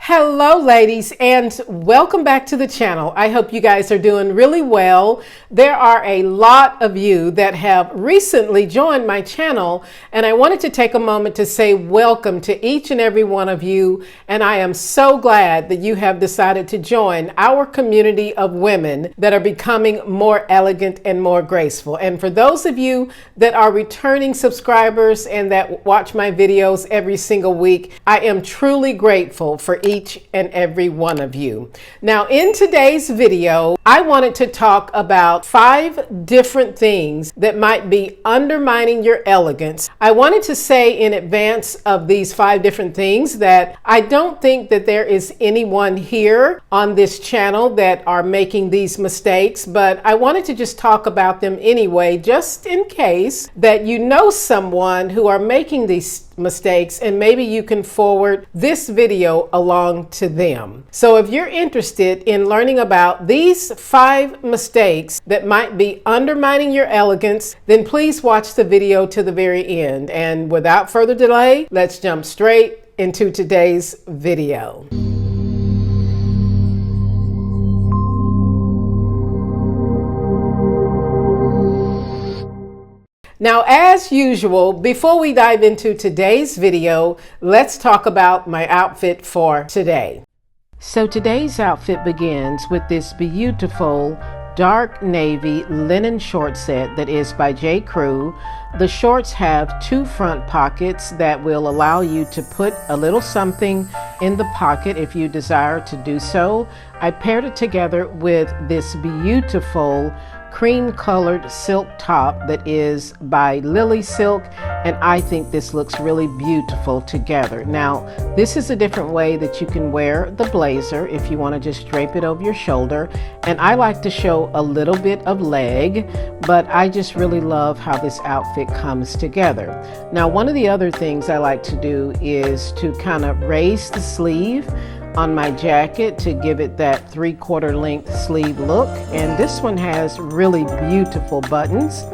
Hello ladies, and welcome back to the channel. I hope you guys are doing really well. There are a lot of you that have recently joined my channel, and I wanted to take a moment to say welcome to each and every one of you, and I am so glad that you have decided to join our community of women that are becoming more elegant and more graceful. And for those of you that are returning subscribers and that watch my videos every single week, I am truly grateful for each and every one of you. Now, in today's video, I wanted to talk about 5 different things that might be undermining your elegance. I wanted to say in advance of these 5 different things that I don't think that there is anyone here on this channel that are making these mistakes, but I wanted to just talk about them anyway, just in case that you know someone who are making these mistakes, and maybe you can forward this video along to them. So if you're interested in learning about these 5 mistakes that might be undermining your elegance, then please watch the video to the very end. And without further delay, let's jump straight into today's video. Now, as usual, before we dive into today's video, let's talk about my outfit for today. So today's outfit begins with this beautiful dark navy linen short set that is by J. Crew. The shorts have 2 front pockets that will allow you to put a little something in the pocket if you desire to do so. I paired it together with this beautiful cream colored silk top that is by Lily Silk, and I think this looks really beautiful together. Now, this is a different way that you can wear the blazer if you want to just drape it over your shoulder, and I like to show a little bit of leg, but I just really love how this outfit comes together. Now, one of the other things I like to do is to kind of raise the sleeve on my jacket to give it that 3/4 length sleeve look, and this one has really beautiful buttons,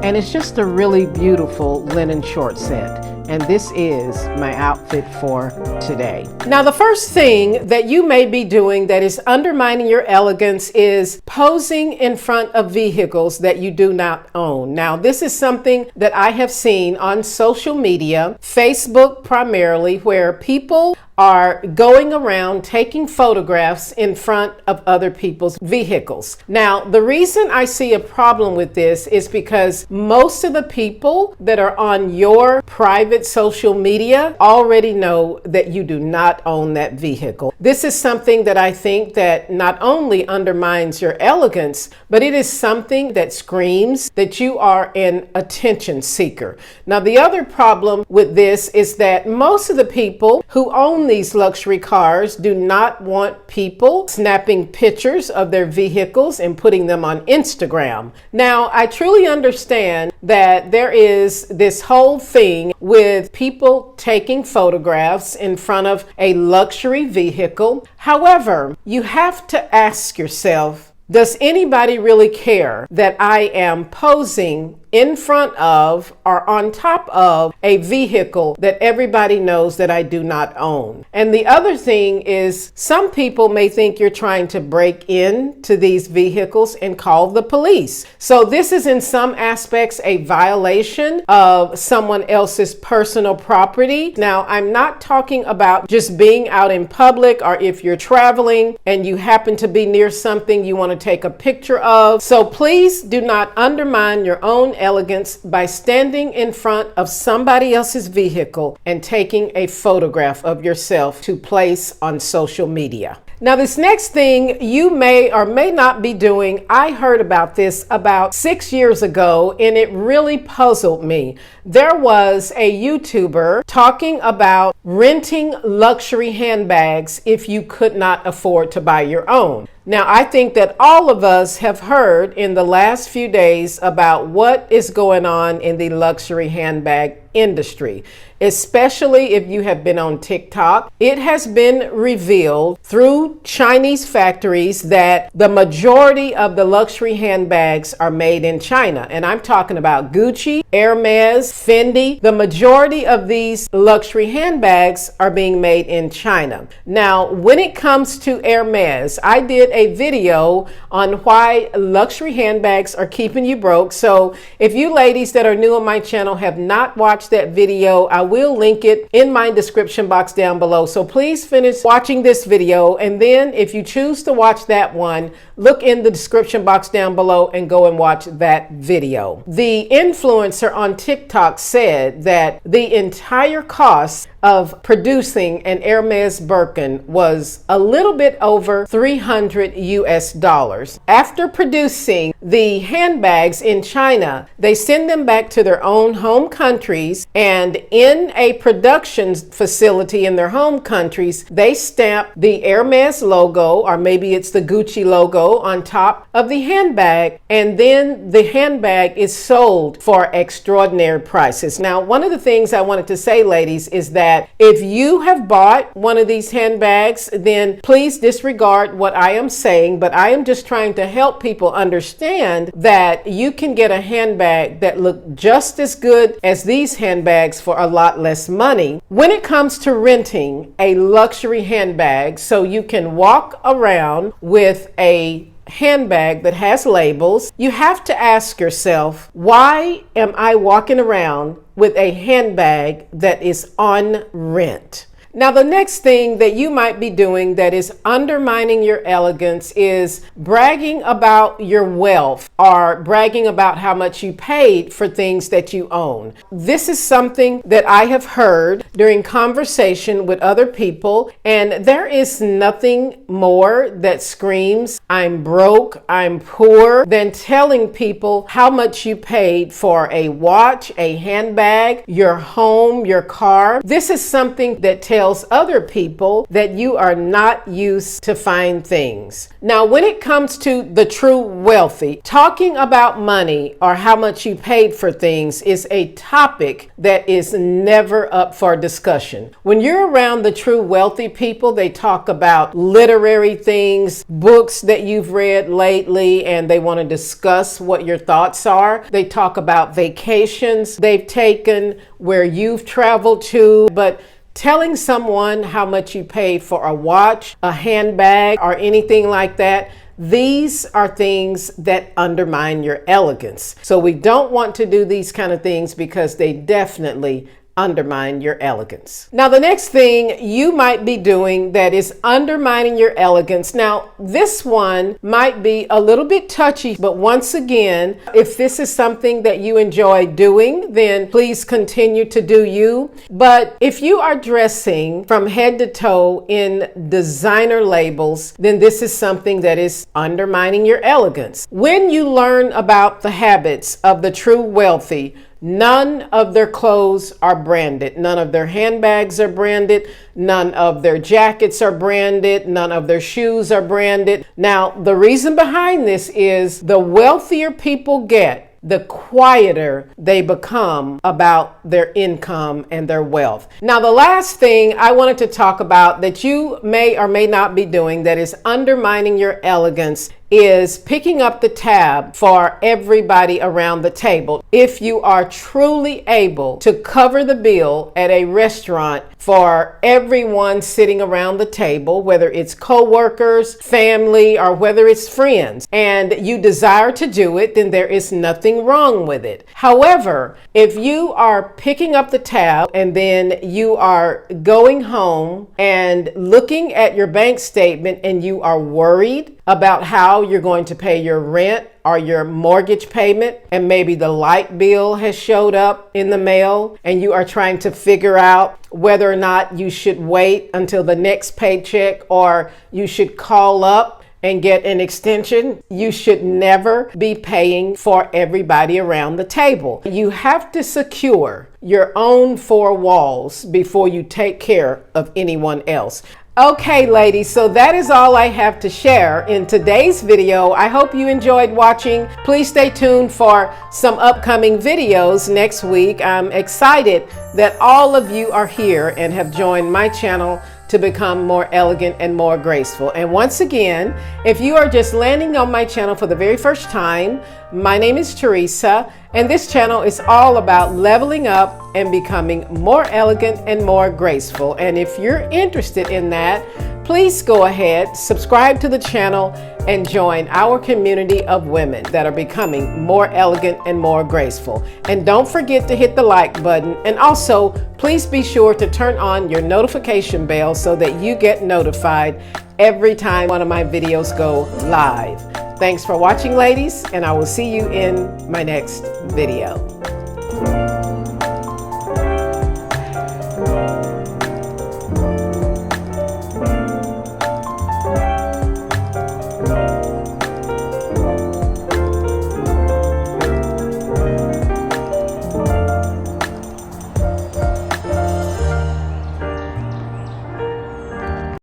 and it's just a really beautiful linen short set. And this is my outfit for today. Now, the first thing that you may be doing that is undermining your elegance is posing in front of vehicles that you do not own. Now, this is something that I have seen on social media, Facebook primarily, where people are going around taking photographs in front of other people's vehicles. Now, the reason I see a problem with this is because most of the people that are on your private social media already know that you do not own that vehicle. This is something that I think that not only undermines your elegance, but it is something that screams that you are an attention seeker. Now, the other problem with this is that most of the people who own these luxury cars do not want people snapping pictures of their vehicles and putting them on Instagram. Now, I truly understand that there is this whole thing with people taking photographs in front of a luxury vehicle. However, you have to ask yourself, does anybody really care that I am posing in front of or on top of a vehicle that everybody knows that I do not own? And the other thing is, some people may think you're trying to break into these vehicles and call the police. So this is in some aspects a violation of someone else's personal property. Now, I'm not talking about just being out in public, or if you're traveling and you happen to be near something you want to take a picture of. So please do not undermine your own elegance by standing in front of somebody else's vehicle and taking a photograph of yourself to place on social media. Now, this next thing you may or may not be doing, I heard about this about 6 years ago, and it really puzzled me. There was a YouTuber talking about renting luxury handbags if you could not afford to buy your own. Now, I think that all of us have heard in the last few days about what is going on in the luxury handbag industry, especially if you have been on TikTok. It has been revealed through Chinese factories that the majority of the luxury handbags are made in China. And I'm talking about Gucci, Hermes, Fendi. The majority of these luxury handbags are being made in China. Now, when it comes to Hermes, I did a video on why luxury handbags are keeping you broke. So if you ladies that are new on my channel have not watched that video, I will link it in my description box down below. So please finish watching this video, and then if you choose to watch that one, look in the description box down below and go and watch that video. The influencer on TikTok said that the entire cost of producing an Hermes Birkin was a little bit over $300 US. After producing the handbags in China, they send them back to their own home countries, and in a production facility in their home countries, they stamp the Hermes logo, or maybe it's the Gucci logo, on top of the handbag, and then the handbag is sold for extraordinary prices. Now, one of the things I wanted to say, ladies, is that if you have bought one of these handbags, then please disregard what I am saying, but I am just trying to help people understand that you can get a handbag that look just as good as these handbags for a lot less money. When it comes to renting a luxury handbag, so you can walk around with a handbag that has labels, you have to ask yourself, why am I walking around with a handbag that is on rent? Now, the next thing that you might be doing that is undermining your elegance is bragging about your wealth or bragging about how much you paid for things that you own. This is something that I have heard during conversation with other people, and there is nothing more that screams, I'm broke, I'm poor, than telling people how much you paid for a watch, a handbag, your home, your car. This is something that tells other people that you are not used to fine things. Now, when it comes to the true wealthy, talking about money or how much you paid for things is a topic that is never up for discussion. When you're around the true wealthy people, they talk about literary things, books that you've read lately, and they want to discuss what your thoughts are. They talk about vacations they've taken, where you've traveled to, but telling someone how much you paid for a watch, a handbag, or anything like that, these are things that undermine your elegance. So we don't want to do these kind of things because they definitely undermine your elegance. Now, the next thing you might be doing that is undermining your elegance. Now, this one might be a little bit touchy, but once again, if this is something that you enjoy doing, then please continue to do you. But if you are dressing from head to toe in designer labels, then this is something that is undermining your elegance. When you learn about the habits of the true wealthy, none of their clothes are branded. None of their handbags are branded. None of their jackets are branded. None of their shoes are branded. Now, the reason behind this is the wealthier people get, the quieter they become about their income and their wealth. Now, the last thing I wanted to talk about that you may or may not be doing that is undermining your elegance is picking up the tab for everybody around the table. If you are truly able to cover the bill at a restaurant for everyone sitting around the table, whether it's co-workers, family, or whether it's friends, and you desire to do it, then there is nothing wrong with it. However, if you are picking up the tab and then you are going home and looking at your bank statement and you are worried about how you're going to pay your rent or your mortgage payment, and maybe the light bill has showed up in the mail and you are trying to figure out whether or not you should wait until the next paycheck or you should call up and get an extension, you should never be paying for everybody around the table. You have to secure your own four walls before you take care of anyone else. Okay, ladies, so that is all I have to share in today's video. I hope you enjoyed watching. Please stay tuned for some upcoming videos next week. I'm excited that all of you are here and have joined my channel to become more elegant and more graceful. And once again, if you are just landing on my channel for the very first time, my name is Teresa, and this channel is all about leveling up and becoming more elegant and more graceful. And if you're interested in that, please go ahead, subscribe to the channel, and join our community of women that are becoming more elegant and more graceful. And don't forget to hit the like button, and also please be sure to turn on your notification bell so that you get notified every time one of my videos go live. Thanks for watching, ladies, and I will see you in my next video.